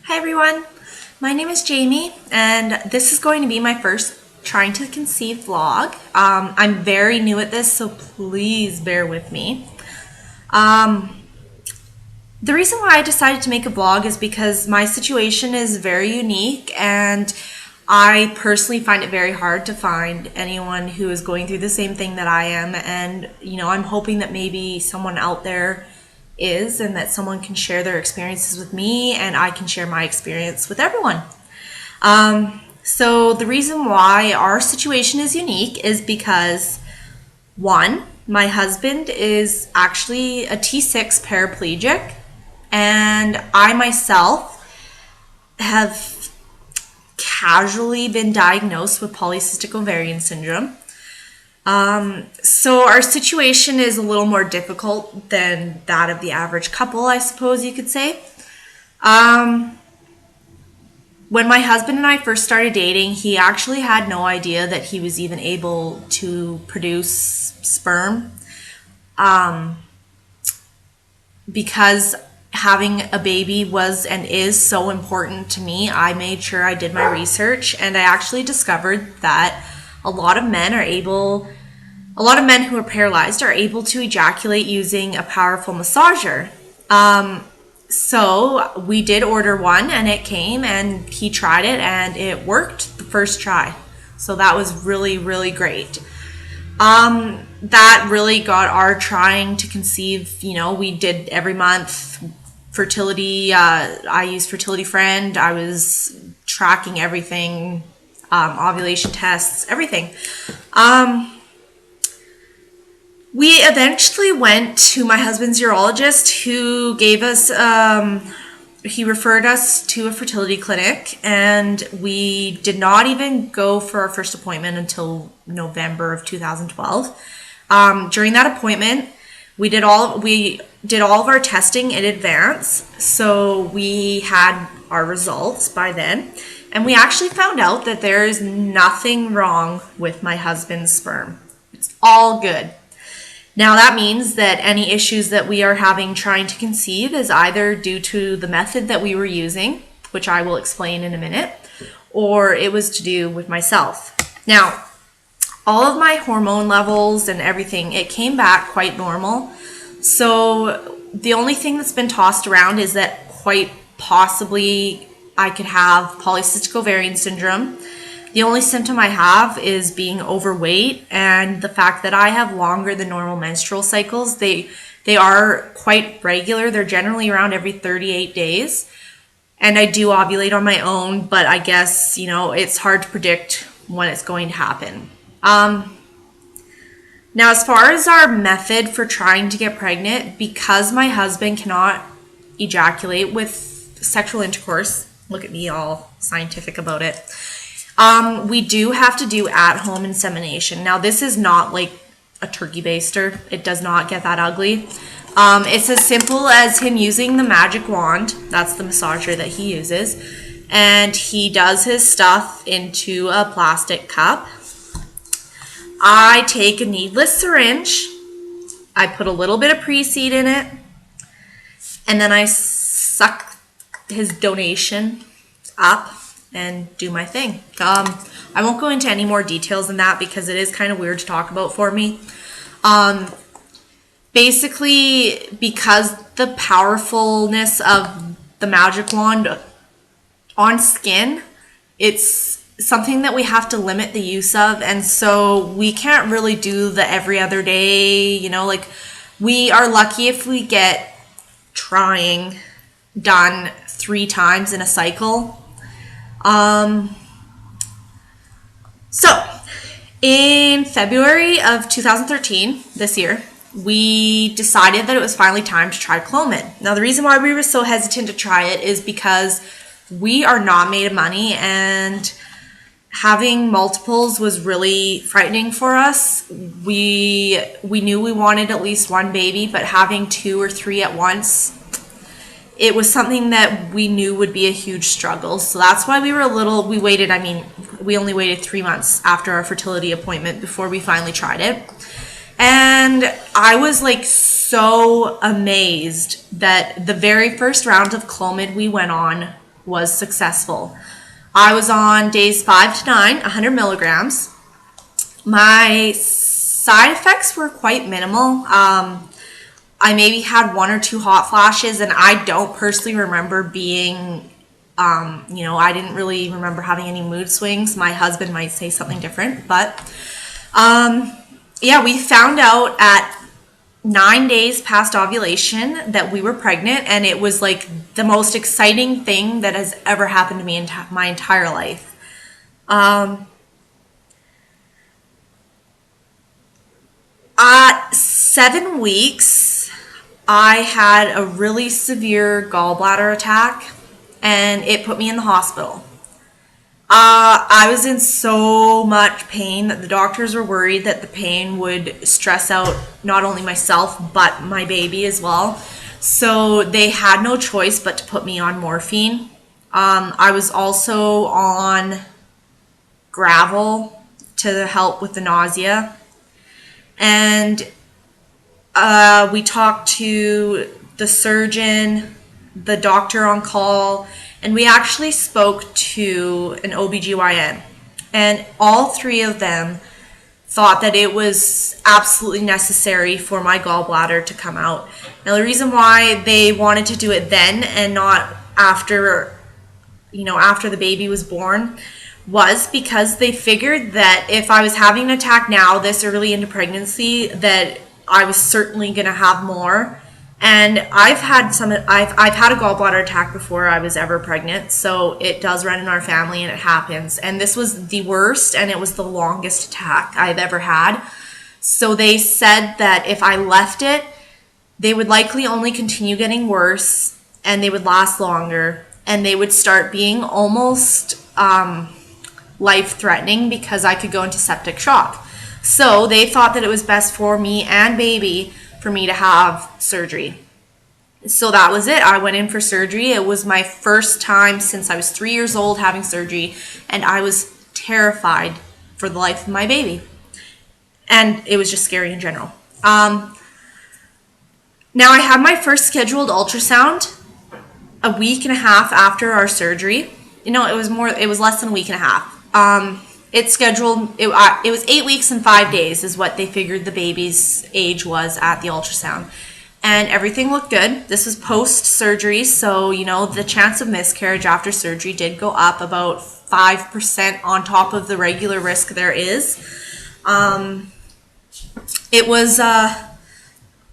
Hi everyone, my name is Jamie and this is going to be my first trying to conceive vlog. I'm very new at this, so please bear with me. The reason why I decided to make a vlog is because my situation is very unique and I personally find it very hard to find anyone who is going through the same thing that I am, and I'm hoping that maybe someone out there is, and that someone can share their experiences with me and I can share my experience with everyone. So the reason why our situation is unique is because, one, my husband is actually a T6 paraplegic, and I myself have casually been diagnosed with polycystic ovarian syndrome. So our situation is a little more difficult than that of the average couple, I suppose you could say. When my husband and I first started dating, he actually had no idea that he was even able to produce sperm. Because having a baby was and is so important to me, I made sure I did my research, and I actually discovered that a lot of men who are paralyzed are able to ejaculate using a powerful massager. So we did order one, and it came, and he tried it, and it worked the first try. So that was really, really great. That really got our trying to conceive. We did every month fertility. I used Fertility Friend. I was tracking everything, ovulation tests, everything. We eventually went to my husband's urologist, who gave us, he referred us to a fertility clinic, and we did not even go for our first appointment until November of 2012. During that appointment, we did all of our testing in advance, so we had our results by then, and we actually found out that there is nothing wrong with my husband's sperm. It's all good. Now that means that any issues that we are having trying to conceive is either due to the method that we were using, which I will explain in a minute, or it was to do with myself. Now, all of my hormone levels and everything, it came back quite normal. So the only thing that's been tossed around is that quite possibly I could have polycystic ovarian syndrome. The only symptom I have is being overweight, and the fact that I have longer than normal menstrual cycles. They are quite regular. They're generally around every 38 days. And I do ovulate on my own, but I guess, it's hard to predict when it's going to happen. Now, as far as our method for trying to get pregnant, because my husband cannot ejaculate with sexual intercourse, look at me all scientific about it, we do have to do at-home insemination. Now, this is not like a turkey baster. It does not get that ugly. It's as simple as him using the magic wand. That's the massager that he uses. And he does his stuff into a plastic cup. I take a needless syringe. I put a little bit of pre-seed in it. And then I suck his donation up and do my thing. I won't go into any more details than that because it is kind of weird to talk about for me. Basically, because the powerfulness of the magic wand on skin, it's something that we have to limit the use of, and so we can't really do the every other day, we are lucky if we get trying done 3 times in a cycle. So in February of 2013, this year, we decided that it was finally time to try Clomid. Now, the reason why we were so hesitant to try it is because we are not made of money, and having multiples was really frightening for us. We knew we wanted at least one baby, but having 2 or 3 at once, it was something that we knew would be a huge struggle. So that's why we only waited 3 months after our fertility appointment before we finally tried it. And I was so amazed that the very first round of Clomid we went on was successful. I was on days 5 to 9, 100 milligrams. My side effects were quite minimal. I maybe had 1 or 2 hot flashes, and I don't personally remember being, I didn't really remember having any mood swings. My husband might say something different, but we found out at 9 days past ovulation that we were pregnant, and it was like the most exciting thing that has ever happened to me in my entire life. At 7 weeks, I had a really severe gallbladder attack, and it put me in the hospital. I was in so much pain that the doctors were worried that the pain would stress out not only myself, but my baby as well. So they had no choice but to put me on morphine. I was also on gravel to help with the nausea. And we talked to the surgeon, the doctor on call, and we actually spoke to an OBGYN. And all 3 of them thought that it was absolutely necessary for my gallbladder to come out. Now, the reason why they wanted to do it then and not after the baby was born was because they figured that if I was having an attack now, this early into pregnancy, that I was certainly going to have more. And I've had a gallbladder attack before I was ever pregnant, so it does run in our family and it happens. And this was the worst, and it was the longest attack I've ever had. So they said that if I left it, they would likely only continue getting worse, and they would last longer, and they would start being almost life-threatening because I could go into septic shock. So they thought that it was best for me and baby for me to have surgery. So that was it. I went in for surgery. It was my first time since I was 3 years old having surgery, and I was terrified for the life of my baby. And it was just scary in general. Now I had my first scheduled ultrasound a week and a half after our surgery. It was less than a week and a half. It was 8 weeks and 5 days is what they figured the baby's age was at the ultrasound. And everything looked good. This was post-surgery, so, the chance of miscarriage after surgery did go up about 5% on top of the regular risk there is. It was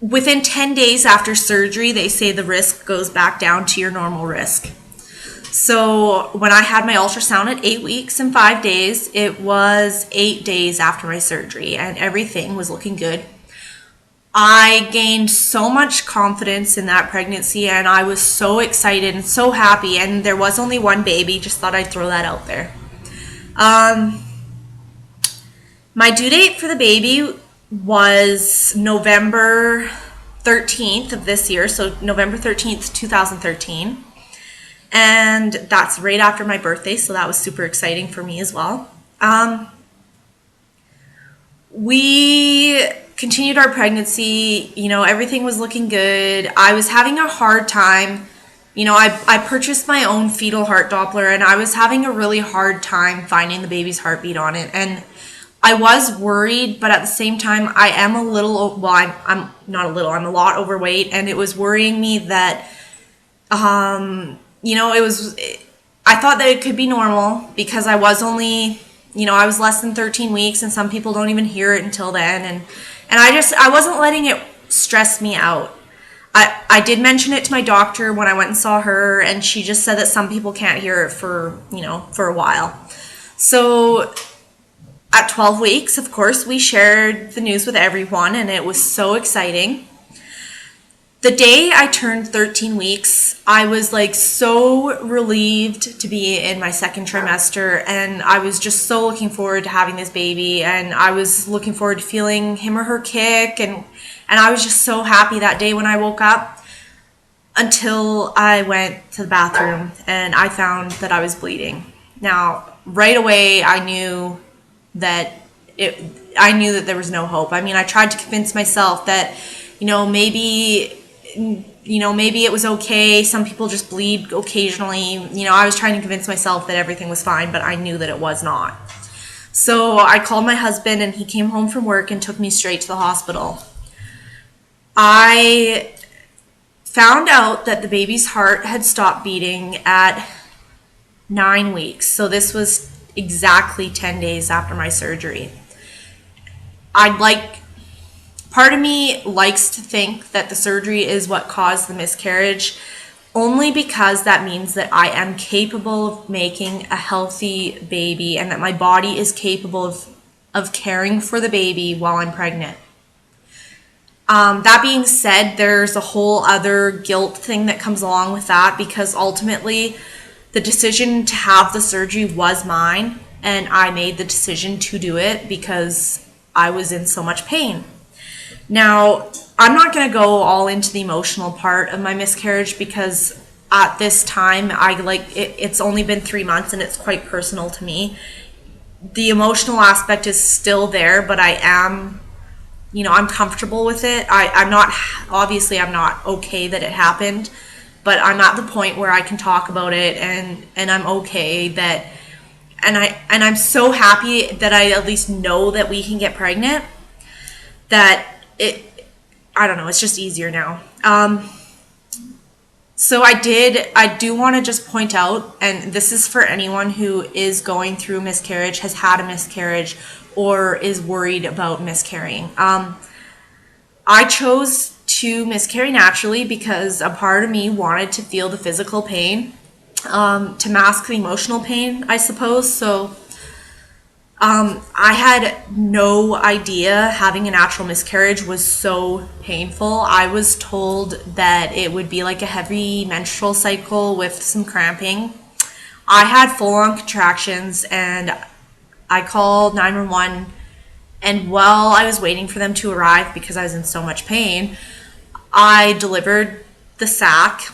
within 10 days after surgery, they say the risk goes back down to your normal risk. So when I had my ultrasound at 8 weeks and 5 days, it was 8 days after my surgery, and everything was looking good. I gained so much confidence in that pregnancy, and I was so excited and so happy, and there was only one baby. Just thought I'd throw that out there. My due date for the baby was November 13th of this year, so November 13th, 2013. And that's right after my birthday, so that was super exciting for me as well. We continued our pregnancy, everything was looking good. I was having a hard time. I purchased my own fetal heart Doppler, and I was having a really hard time finding the baby's heartbeat on it. And I was worried, but at the same time, I am a little, well, I'm not a little, I'm a lot overweight, and it was worrying me that, I thought that it could be normal because I was only, I was less than 13 weeks, and some people don't even hear it until then. And I wasn't letting it stress me out. I did mention it to my doctor when I went and saw her, and she just said that some people can't hear it for a while. So at 12 weeks, of course, we shared the news with everyone, and it was so exciting. The day I turned 13 weeks, I was so relieved to be in my second trimester, and I was just so looking forward to having this baby, and I was looking forward to feeling him or her kick, and I was just so happy that day when I woke up, until I went to the bathroom and I found that I was bleeding. Now, right away, I knew that there was no hope. I mean, I tried to convince myself that, maybe maybe it was okay. Some people just bleed occasionally. I was trying to convince myself that everything was fine, but I knew that it was not. So I called my husband, and he came home from work and took me straight to the hospital. I found out that the baby's heart had stopped beating at 9 weeks. So this was exactly 10 days after my surgery. Part of me likes to think that the surgery is what caused the miscarriage, only because that means that I am capable of making a healthy baby and that my body is capable of caring for the baby while I'm pregnant. That being said, there's a whole other guilt thing that comes along with that, because ultimately the decision to have the surgery was mine, and I made the decision to do it because I was in so much pain. Now, I'm not going to go all into the emotional part of my miscarriage, because at this time, it's only been 3 months and it's quite personal to me. The emotional aspect is still there, but I am, I'm comfortable with it. I'm not okay that it happened, but I'm at the point where I can talk about it, and I'm okay that, and I'm so happy that I at least know that we can get pregnant, that I don't know, it's just easier now. So I do want to just point out, and this is for anyone who is going through miscarriage, has had a miscarriage, or is worried about miscarrying. I chose to miscarry naturally because a part of me wanted to feel the physical pain, to mask the emotional pain, I suppose. So I had no idea having a natural miscarriage was so painful. I was told that it would be like a heavy menstrual cycle with some cramping. I had full-on contractions, and I called 911, and while I was waiting for them to arrive because I was in so much pain, I delivered the sac,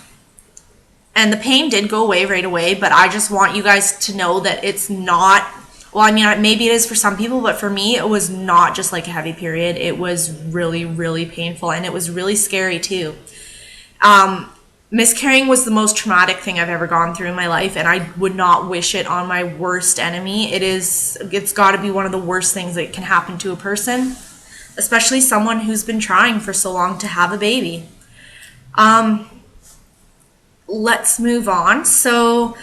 and the pain did go away right away, but I just want you guys to know that it's not, well, I mean, maybe it is for some people, but for me, it was not just like a heavy period. It was really, really painful, and it was really scary too. Miscarrying was the most traumatic thing I've ever gone through in my life, and I would not wish it on my worst enemy. It's got to be one of the worst things that can happen to a person, especially someone who's been trying for so long to have a baby. Let's move on. So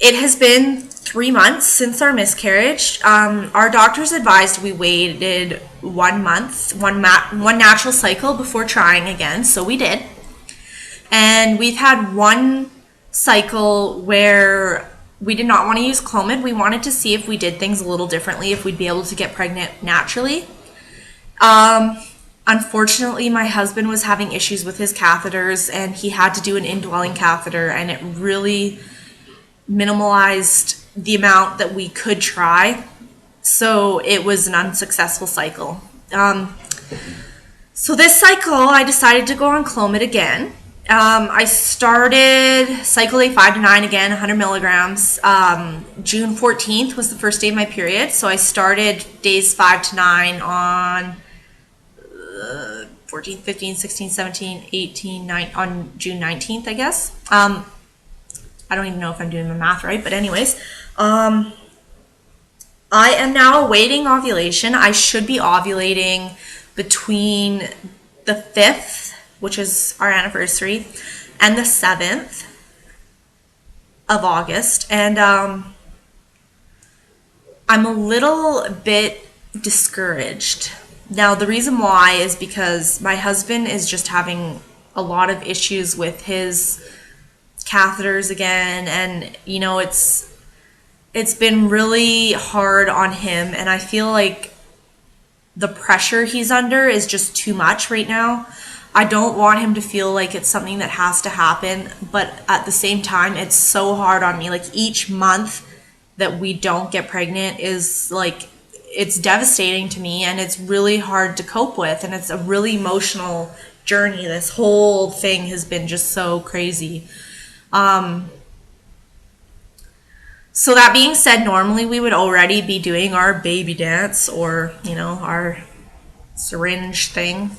it has been 3 months since our miscarriage. Our doctors advised we waited 1 month, one natural cycle before trying again, so we did. And we've had one cycle where we did not want to use Clomid. We wanted to see if we did things a little differently, if we'd be able to get pregnant naturally. Unfortunately, my husband was having issues with his catheters, and he had to do an indwelling catheter, and it really minimalized the amount that we could try. So it was an unsuccessful cycle. So this cycle, I decided to go on Clomid again. I started cycle day 5 to 9 again, 100 milligrams. June 14th was the first day of my period, so I started days 5 to 9 on 14, 15, 16, 17, 18, 9, on June 19th, I guess. I don't even know if I'm doing my math right, but anyways. I am now awaiting ovulation. I should be ovulating between the 5th, which is our anniversary, and the 7th of August. And I'm a little bit discouraged. Now, the reason why is because my husband is just having a lot of issues with his catheters again, and it's been really hard on him, and I feel like the pressure he's under is just too much right now. I don't want him to feel like it's something that has to happen, but at the same time, it's so hard on me. Like, each month that we don't get pregnant is like, it's devastating to me, and it's really hard to cope with, and it's a really emotional journey. This whole thing has been just so crazy. So that being said, normally we would already be doing our baby dance, or our syringe thing.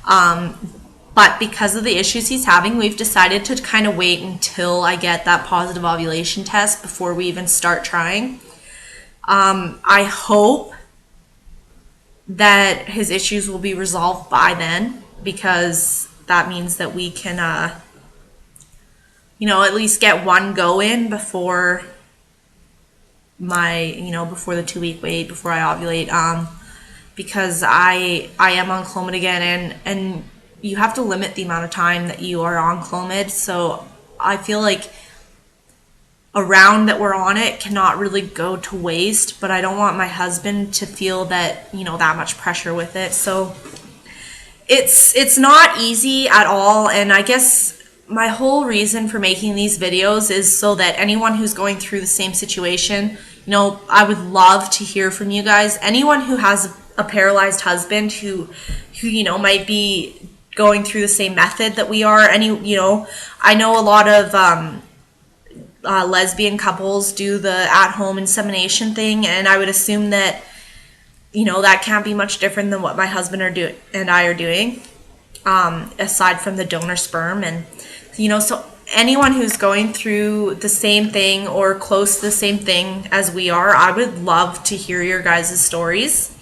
But But because of the issues he's having, we've decided to kind of wait until I get that positive ovulation test before we even start trying. I hope that his issues will be resolved by then, because that means that we can, at least get one go in before before the 2-week wait, before I ovulate, because I am on Clomid again, and you have to limit the amount of time that you are on Clomid. So I feel like a round that we're on it cannot really go to waste, but I don't want my husband to feel that, that much pressure with it. So it's not easy at all, and I guess my whole reason for making these videos is so that anyone who's going through the same situation, I would love to hear from you guys. Anyone who has a paralyzed husband who might be going through the same method that we are. I know a lot of lesbian couples do the at-home insemination thing, and I would assume that that can't be much different than what my husband and I are doing, aside from the donor sperm. And so anyone who's going through the same thing or close to the same thing as we are, I would love to hear your guys' stories.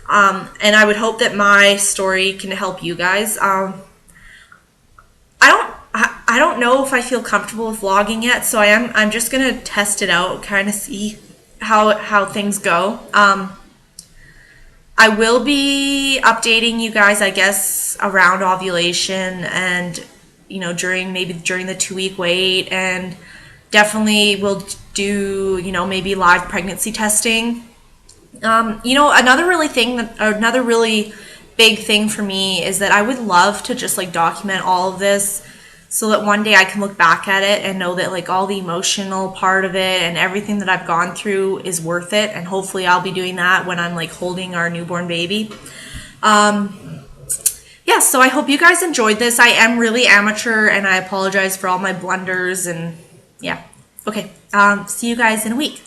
And I would hope that my story can help you guys. I don't know if I feel comfortable with vlogging yet, so I'm just gonna test it out, kind of see how things go. I will be updating you guys, I guess, around ovulation and during the 2-week wait, and definitely will do maybe live pregnancy testing. Another really big thing for me is that I would love to just document all of this, so that one day I can look back at it and know that all the emotional part of it and everything that I've gone through is worth it. And hopefully I'll be doing that when I'm holding our newborn baby. So I hope you guys enjoyed this. I am really amateur, and I apologize for all my blunders, and yeah. Okay, see you guys in a week.